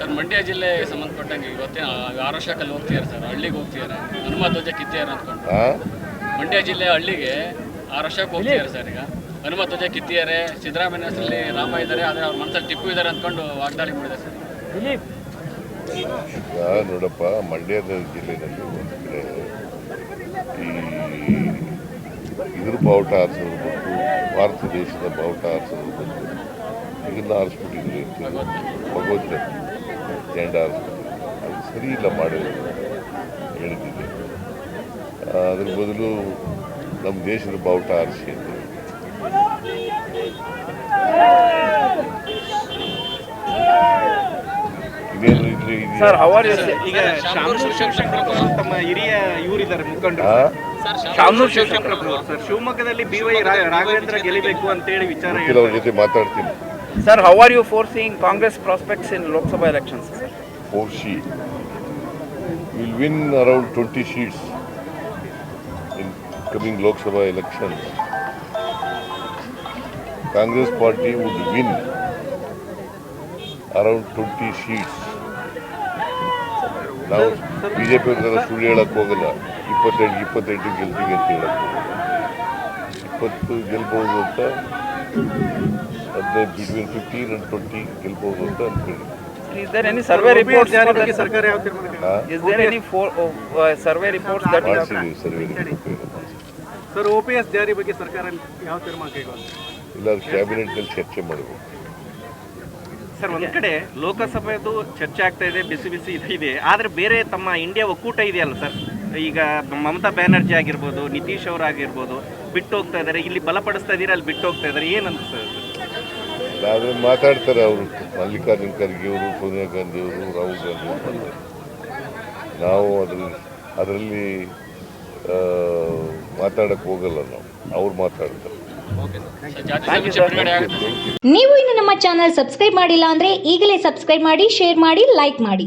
Sir Mandya ಜಿಲ್ಲೆಗೆ ಸಂಬಂಧಪಟ್ಟಂಗೆ ಇವತ್ತೇ 6 ವರ್ಷಕ್ಕಲ್ಲಿ ಹೋಗ್ತಿದ್ದಾರೆ ಸರ್, ಹಳ್ಳಿಗೆ ಹೋಗ್ತಿದ್ದಾರೆ, ಹನುಮ ಧ್ವಜ ಕಿತ್ತಿದ್ದಾರೆ ಅಂದ್ಕೊಂಡು. ಮಂಡ್ಯ ಜಿಲ್ಲೆ ಹಳ್ಳಿಗೆ 6 ವರ್ಷಕ್ಕೆ ಹೋಗ್ತಿದ್ದಾರೆ ಸರ್. ಈಗ ಹನುಮ ಧ್ವಜ ಕಿತ್ತಿದ್ದಾರೆ, ಸಿದ್ದರಾಮಯ್ಯ ಹೆಸರಲ್ಲಿ ರಾಮ ಇದ್ದಾರೆ, ಆದರೆ ಅವ್ರ ಮನಸ್ಸಲ್ಲಿ ಟಿಪ್ಪು ಇದ್ದಾರೆ ಅಂದ್ಕೊಂಡು ವಾಗ್ದಾಳಿ ಮಾಡಿದೆ ಸರ್. ನೋಡಪ್ಪ, ಮಂಡ್ಯದ ಜಿಲ್ಲೆಯಲ್ಲಿ ಒಂದು ಕಡೆ ಈ ಇದ್ರ ಬಾವುಟ ಆರಿಸೋದು ಬಂತು, ಭಾರತ ದೇಶದ ಬಾವುಟ ಆರಿಸೋದು ಬಂತು, ಇದನ್ನ ಆರಿಸ್ಬಿಟ್ಟಿದ್ರು ಭಗವದ್ಗೀತೆ ಜೆಂಡ ಆರಿಸ್ಬಿಟ್ಟಿದ್ರು. ಅದು ಸರಿ ಇಲ್ಲ ಮಾಡೋದು ಹೇಳಿದ್ದಿದೆ. ಅದ್ರ ಬದಲು ನಮ್ಮ ದೇಶದ ಬಾವುಟ ಆರಿಸಿ ಅಂತ ಇದೇನು ಇದ್ರಿ ಸರ್. ಈಗ ಶಾಮನೂರು ಶಿವಶಂಕರಪ್ಪ ತಮ್ಮ ಹಿರಿಯ ಇವರಿದ್ದಾರೆ ಮುಖಂಡರು ಶಾಮನೂರು ಶಿವಶಂಕರಪ್ಪ ಸರ್, ಶಿವಮೊಗ್ಗದಲ್ಲಿ BY ರಾಘವೇಂದ್ರ ಗೆಲ್ಲಬೇಕು ಅಂತೇಳಿ ವಿಚಾರ ಅವ್ರ ಜೊತೆ ಮಾತಾಡ್ತೀನಿ. Sir, how are you foreseeing Congress prospects in Lok Sabha elections sir? Foresee will win around 20 seats in coming Lok Sabha elections. Congress party would win around 20 seats. ನಾವು ಬಿಜೆಪಿ ಅವ್ರ ಸುಳ್ಳು ಹೇಳಕ್ಕೆ ಹೋಗಲ್ಲ. 28 ಗೆಲ್ತೀವಿ ಅಂತ ಹೇಳಕ್ಕೆ ಹೋಗಲ್ಲ. 20 ಗೆಲ್ಬಹುದು ಅಂತ, 15 between 15 and 20 ಗೆಲ್ಬಹುದು ಅಂತ ಅನ್ಕೊಳ್ಳಿ. Is there any survey reports for that? Is there any survey reports that you have? Sir, OPS ಜಾರಿ ಬಗ್ಗೆ ಸರ್ಕಾರ ಯಾವ ತೀರ್ಮಾನ ಕೈಗೊಂಡಿದೆ? ಇಲ್ಲ, ಕ್ಯಾಬಿನೆಟ್ನಲ್ಲಿ ಚರ್ಚೆ ಮಾಡಬೇಕು ಸರ್. ಒಂದು ಕಡೆ ಲೋಕಸಭೆದು ಚರ್ಚೆ ಆಗ್ತಾ ಇದೆ, ಬಿಸಿ ಬಿಸಿ ಇದೆ, ಆದರೆ ಬೇರೆ ತಮ್ಮ ಇಂಡಿಯಾ ಒಕ್ಕೂಟ ಇದೆಯಲ್ಲ ಸರ್, ಈಗ ಮಮತಾ ಬ್ಯಾನರ್ಜಿ ಆಗಿರ್ಬೋದು, ನಿತೀಶ್ ಅವರಾಗಿರ್ಬೋದು ಬಿಟ್ಟು ಹೋಗ್ತಾ ಇದ್ದಾರೆ, ಇಲ್ಲಿ ಬಲಪಡಿಸ್ತಾ ಇದ್ದೀರಾ, ಅಲ್ಲಿ ಬಿಟ್ಟು ಹೋಗ್ತಾ ಇದ್ದಾರೆ, ಏನಂತ ಸರ್? ಆದರೆ ಮಾತಾಡ್ತಾರೆ ಅವರು, ಮಲ್ಲಿಕಾರ್ಜುನ್ ಖರ್ಗೆ ಅವರು, ಸೋನಿಯಾ ಗಾಂಧಿ ಅವರು, ರಾಹುಲ್ ಗಾಂಧಿ ಅವರು. ನಾವು ಅದರಲ್ಲಿ ಮಾತಾಡಕ್ಕೆ ಹೋಗಲ್ಲ, ನಾವು ಅವ್ರು ಮಾತಾಡ್ತಾರೆ. ನೀವು ಇನ್ನು ನಮ್ಮ ಚಾನಲ್ ಸಬ್ಸ್ಕ್ರೈಬ್ ಮಾಡಿಲ್ಲ ಅಂದ್ರೆ ಈಗಲೇ ಸಬ್ಸ್ಕ್ರೈಬ್ ಮಾಡಿ, ಶೇರ್ ಮಾಡಿ, ಲೈಕ್ ಮಾಡಿ.